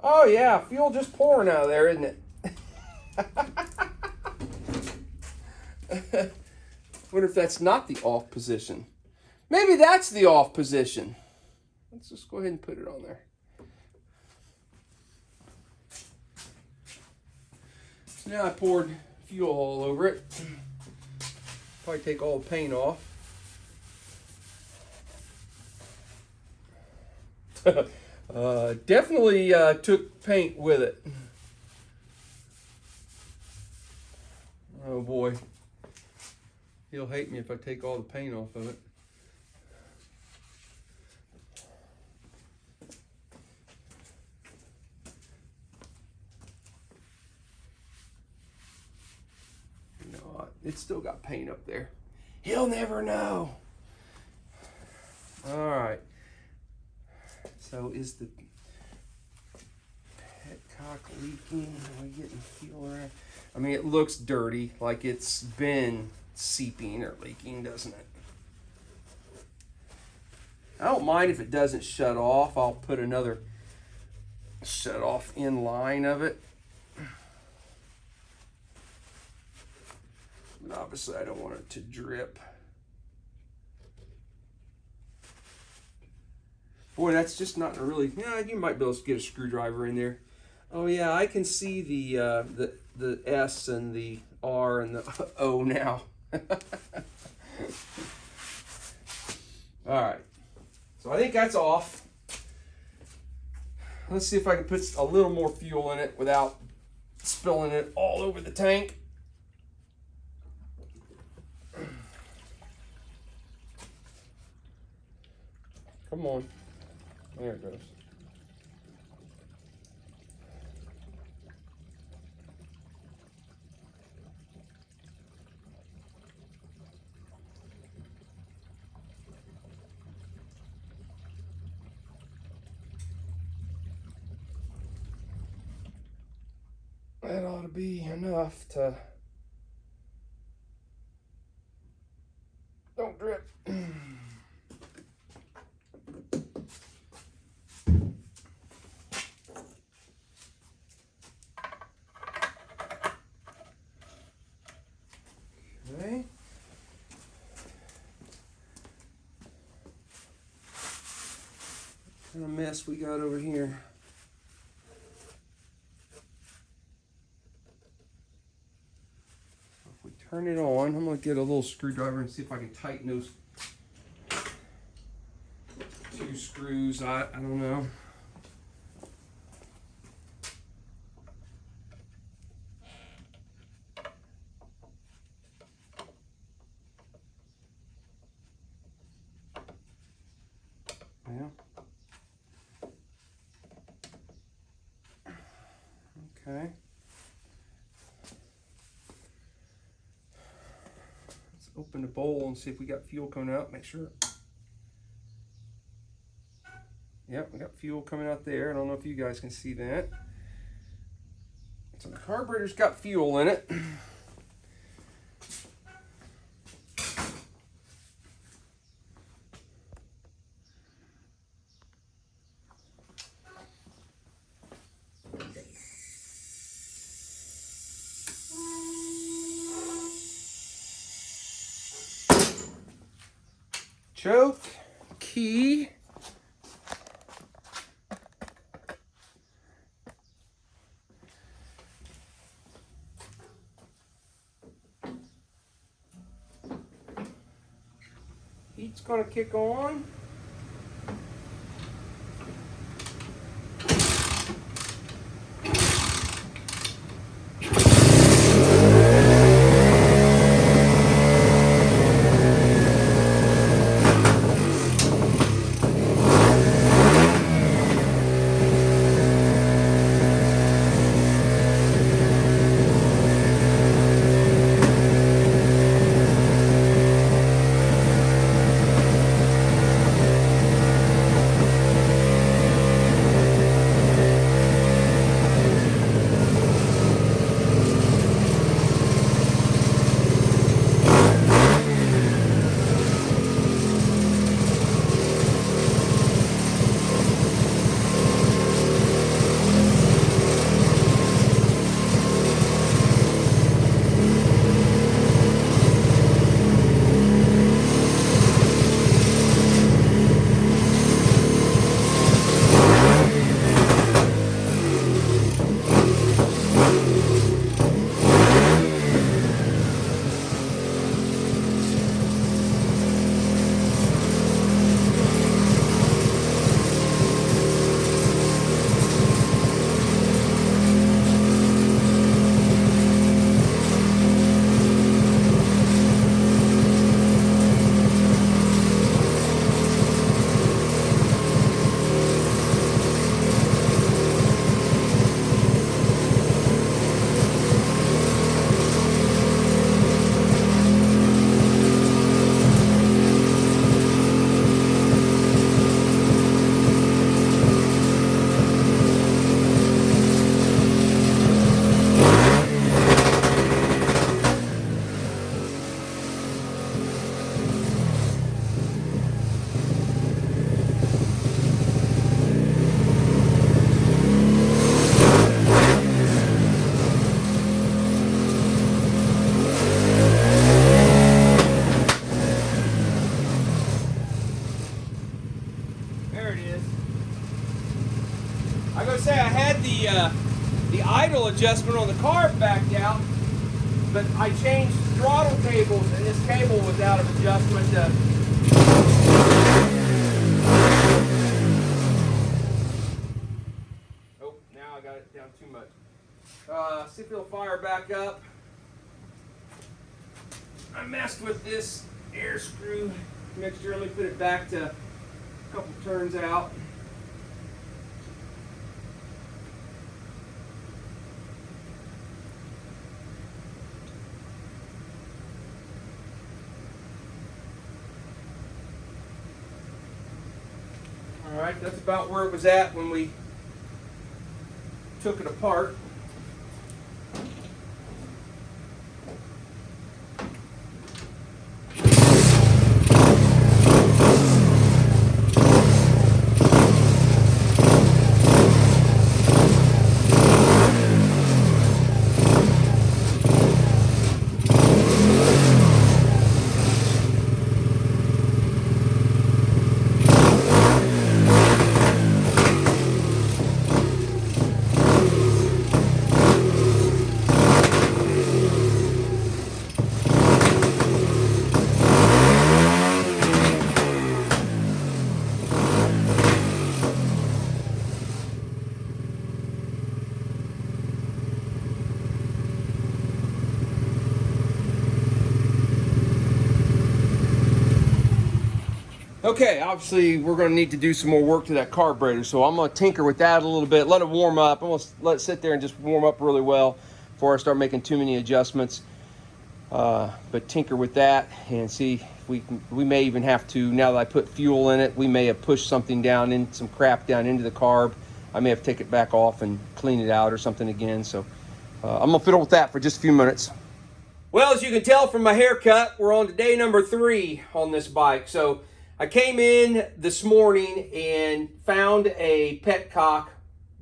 Oh yeah, fuel just pouring out of there, isn't it? Wonder if that's not the off position. Maybe that's the off position. Let's just go ahead and put it on there. So now I poured fuel all over it. Probably take all the paint off. Definitely took paint with it. Oh boy. He'll hate me if I take all the paint off of it. No, it's still got paint up there. He'll never know. All right. So is the petcock leaking? Are we getting fuel around? I mean, it looks dirty, like it's been seeping or leaking, doesn't it? I don't mind if it doesn't shut off. I'll put another shut off in line of it. But obviously I don't want it to drip. Boy, that's just not really, yeah, you might be able to get a screwdriver in there. Oh yeah, I can see the S and the R and the O now. All right, so I think that's off. Let's see if I can put a little more fuel in it without spilling it all over the tank. Come on. There it goes. That ought to be enough to... Don't drip. Okay. What kind of mess we got over here? If we turn it on, I'm going to get a little screwdriver and see if I can tighten those two screws. I don't know. Yeah. Okay. Let's open the bowl and see if we got fuel coming out. Make sure. Yep, we got fuel coming out there. I don't know if you guys can see that. So the carburetor's got fuel in it. Choke, key, heat's going to kick on. I gotta say, I had the idle adjustment on the carb backed out, but I changed throttle cables, and this cable was out of adjustment. Oh, now I got it down too much. See if it'll fire back up. I messed with this air screw mixture. Let me put it back to a couple turns out. All right, that's about where it was at when we took it apart. Okay, obviously we're going to need to do some more work to that carburetor, so I'm going to tinker with that a little bit, let it warm up. I'm going to let it sit there and just warm up really well before I start making too many adjustments. But tinker with that and see if we may even have to, now that I put fuel in it, we may have pushed something down, in some crap down into the carb. I may have to take it back off and clean it out or something again. So I'm going to fiddle with that for just a few minutes. Well, as you can tell from my haircut, we're on to day number 3 on this bike. So I came in this morning and found a petcock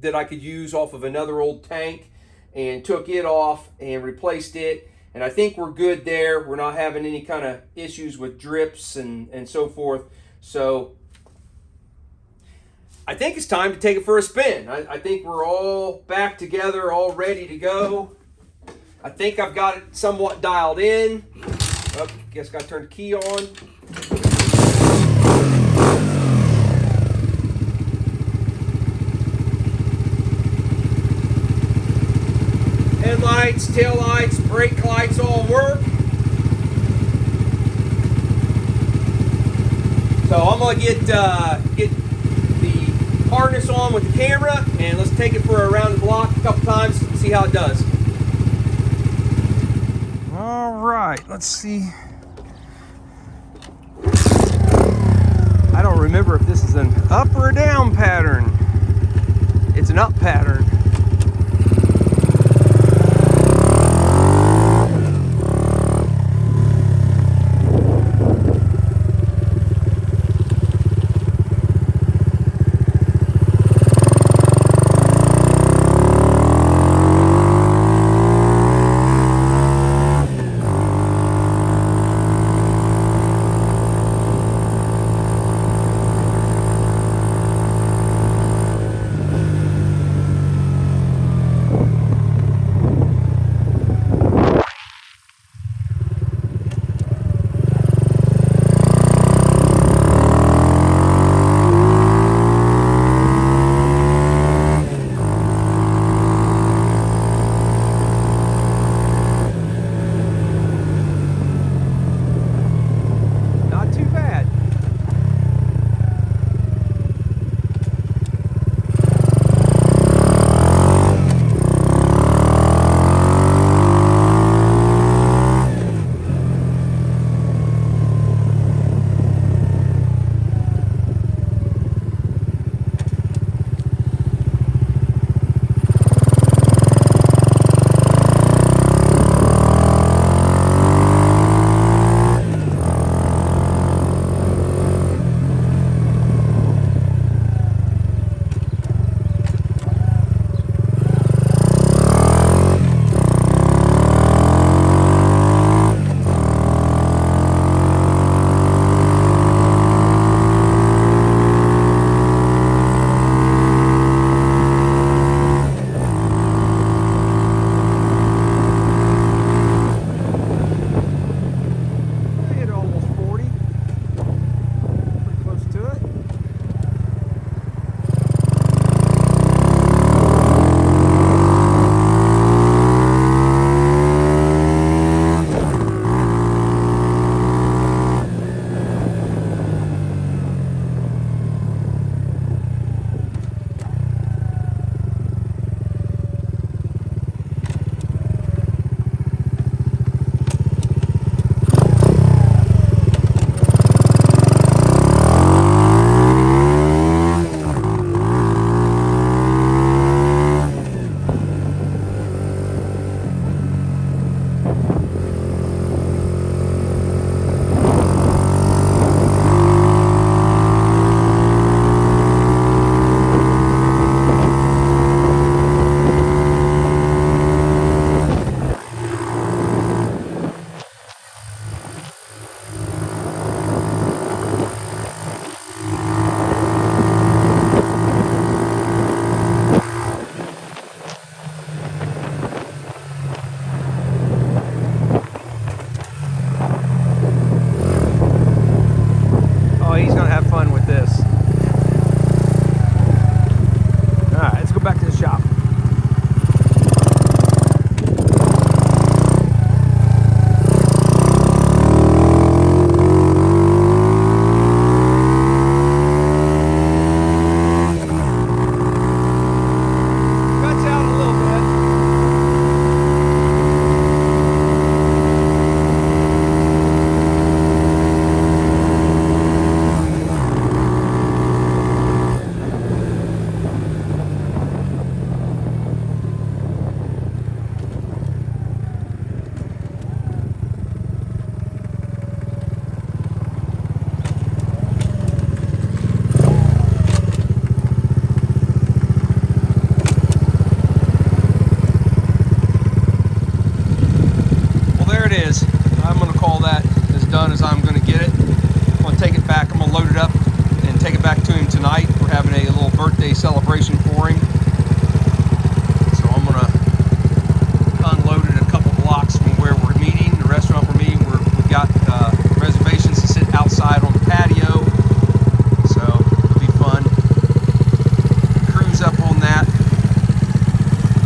that I could use off of another old tank and took it off and replaced it. And I think we're good there. We're not having any kind of issues with drips and so forth. So I think it's time to take it for a spin. I think we're all back together, all ready to go. I think I've got it somewhat dialed in. Oh, guess got to turn the key on. Headlights, tail lights, brake lights all work. So I'm gonna get the harness on with the camera, and let's take it for a round the block a couple times and see how it does. All right, let's see. I don't remember if this is an up or a down pattern. It's an up pattern. celebration for him. So I'm gonna unload it a couple blocks from where we're meeting, the restaurant we're meeting. We've got reservations to sit outside on the patio, so it'll be fun. Cruise up on that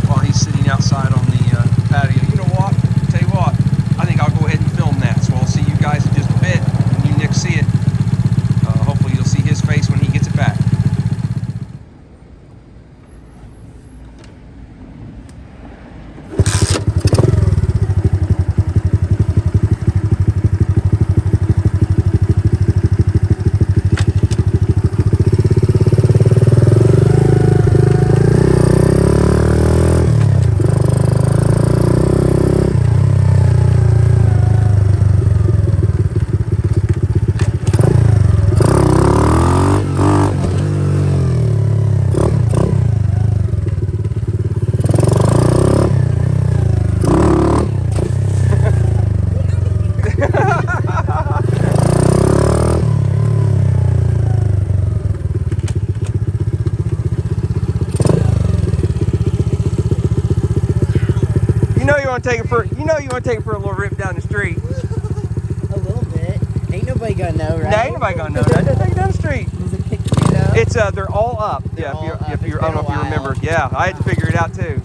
while he's sitting outside on the you want to take it for a little rip down the street?
A little bit. Ain't nobody gonna know, right?
No, ain't nobody gonna know that. Just take it down the street.
Is it kicked it up?
It's they're all up.
They're all up.
I don't know
It's
if you
been a
remember.
while.
Yeah, I had to figure it out too.